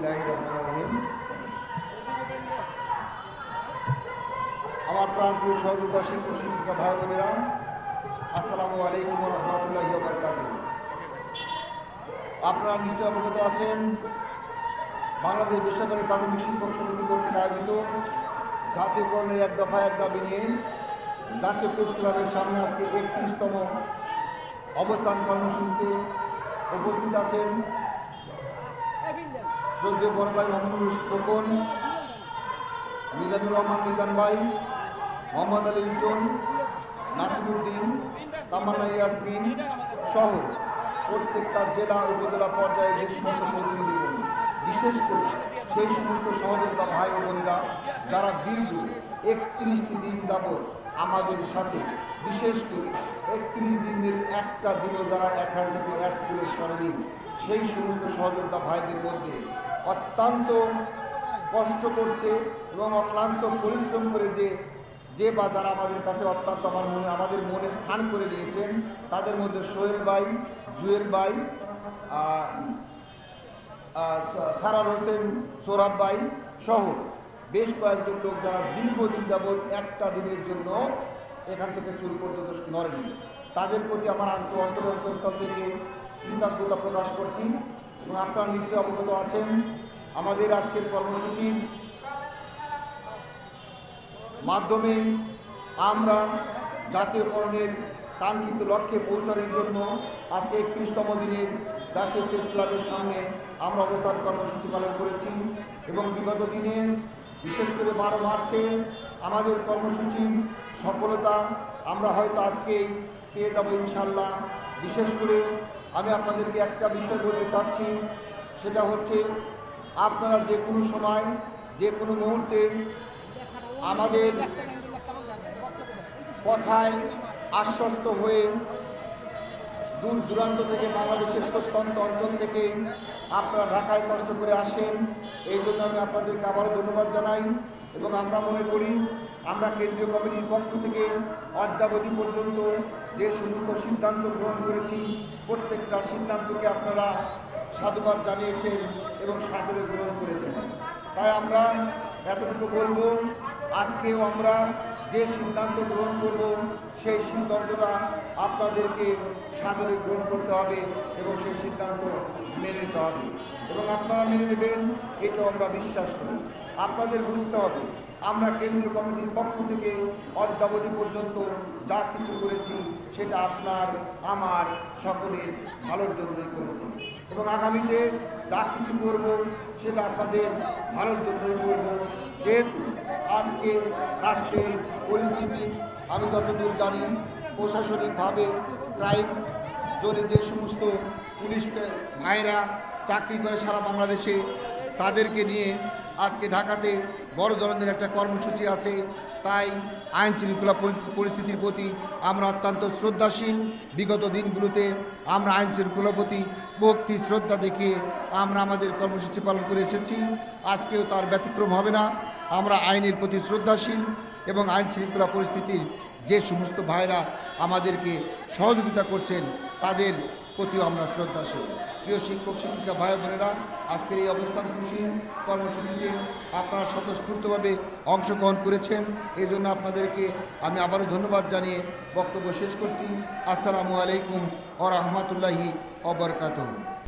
বিসমিল্লাহির রহমানির রহিম। আমার প্রাণপ্রিয় সহযোদ্ধা শিক্ষক শিক্ষিকা ভাই বোনেরা, আসসালামু আলাইকুম ওয়া রাহমাতুল্লাহি ওয়া বারাকাতুহু। আপনারা নিশ্চয় অবগত আছেন, বাংলাদেশ বেসরকারি প্রাথমিক শিক্ষক সমিতি কর্তৃক আয়োজিত জাতীয়করণের এক দফা এক দাবি নিয়ে জাতীয় প্রেস ক্লাবের সামনে আজকে 31তম অবস্থান কর্মসূচিতে উপস্থিত আছেন শ্রদ্ধেয় বড় ভাই মামুনুর খোকন, মিজানুর রহমান মিজান ভাই, মোহাম্মদ আলী লিটন, নাসিরউদ্দিন, তামান্না ইয়াসমিন সহ প্রত্যেকটা জেলা উপজেলা পর্যায়ে যে সমস্ত প্রতিনিধিগণ, বিশেষ করে সেই সমস্ত সহযোদ্ধা ভাই ও বোনেরা যারা দীর্ঘ 31টি দিন যাবৎ আমাদের সাথে, বিশেষ করে 31 দিনের একটা দিনও যারা এখান থেকে এক চুলে সরেনি, সেই সমস্ত সহযোদ্ধা ভাইদের মধ্যে অত্যন্ত কষ্ট করছে এবং অক্লান্ত পরিশ্রম করে যে বা যারা আমাদের কাছে অত্যন্ত আমাদের মনে স্থান করে নিয়েছেন, তাদের মধ্যে সোহেল ভাই, জুয়েল ভাই, সারার হোসেন, সোহরাব ভাই সহ বেশ কয়েকজন লোক যারা দীর্ঘদিন যাবৎ একটা দিনের জন্য এখান থেকে চুল পর্যন্ত নড়েনি, তাদের প্রতি আমার অন্তরস্থল থেকে কৃতজ্ঞতা প্রকাশ করছি। এবং আপনারা নিশ্চয়ই অবগত আছেন, আমাদের আজকের কর্মসূচির মাধ্যমে আমরা জাতীয়করণের কাঙ্ক্ষিত লক্ষ্যে পৌঁছানোর জন্য আজকে 31তম দিনের জাতীয় প্রেস ক্লাবের সামনে আমরা অবস্থান কর্মসূচি পালন করেছি। এবং বিগত দিনে বিশেষ করে 12 মার্চে আমাদের কর্মসূচির সফলতা আমরা হয়তো আজকেই পেয়ে যাব ইনশাল্লাহ। বিশেষ করে আমি আপনাদেরকে একটা বিষয় বলতে চাচ্ছি, সেটা হচ্ছে আপনারা যে কোনো সময় যে কোনো মুহূর্তে আমাদের কথায় আশ্বস্ত হয়ে দূর দূরান্ত থেকে, বাংলাদেশের প্রত্যন্ত অঞ্চল থেকে আপনারা ঢাকায় কষ্ট করে আসেন। এই জন্য আমি আপনাদেরকে আবারও ধন্যবাদ জানাই। এবং আমরা মনে করি আমরা কেন্দ্রীয় কমিটির পক্ষ থেকে অদ্যাবধি পর্যন্ত যে সমস্ত সিদ্ধান্ত গ্রহণ করেছি, প্রত্যেকটা সিদ্ধান্তকে আপনারা সাধুবাদ জানিয়েছেন এবং সাদরে গ্রহণ করেছেন। তাই আমরা এতটুকু বলবো, আজকেও আমরা যে সিদ্ধান্ত গ্রহণ করব সেই সিদ্ধান্তটা আপনাদেরকে সাদরে গ্রহণ করতে হবে এবং সেই সিদ্ধান্ত মেনে নিতে হবে এবং আপনারা মেনে নেবেন, এটাও আমরা বিশ্বাস করি। আপনাদের বুঝতে হবে আমরা কেন্দ্রীয় কমিটির পক্ষ থেকে অদ্যাবধি পর্যন্ত যা কিছু করেছি সেটা আপনার আমার সকলের ভালোর জন্যই করেছি এবং আগামীতে যা কিছু করব সেটা আপনাদের ভালোর জন্যই করব। যেহেতু আজকে রাষ্ট্রের পরিস্থিতি আমি যতদূর জানি, প্রশাসনিকভাবে ক্রাইম জোনে যে সমস্ত পুলিশ ভাইরা চাকরি করে সারা বাংলাদেশে, তাদেরকে নিয়ে আজকে ঢাকাতে বড় ধরনের একটা কর্মসূচি আছে। তাই আইন শৃঙ্খলা পরিস্থিতির প্রতি আমরা অত্যন্ত শ্রদ্ধাশীল। বিগত দিনগুলোতে আমরা আইন শৃঙ্খলার প্রতি ভক্তি শ্রদ্ধা দেখিয়ে আমরা আমাদের কর্মসূচি পালন করে এসেছি, আজকেও তার ব্যতিক্রম হবে না। আমরা আইনের প্রতি শ্রদ্ধাশীল এবং আইন শৃঙ্খলা পরিস্থিতির যে সমস্ত ভাইরা আমাদেরকে সহযোগিতা করছেন তাদের প্রতিও আমরা শ্রদ্ধাশীল। প্রিয় শিক্ষক শিক্ষিকা ভাই বোনেরা, আজকের এই অবস্থান কর্মসূচিতে আপনারা স্বতঃস্ফূর্তভাবে অংশগ্রহণ করেছেন, এই জন্য আপনাদেরকে আমি আবারও ধন্যবাদ জানিয়ে বক্তব্য শেষ করছি। আসসালামু আলাইকুম ওয়া রাহমাতুল্লাহি ওয়া বারাকাতুহু।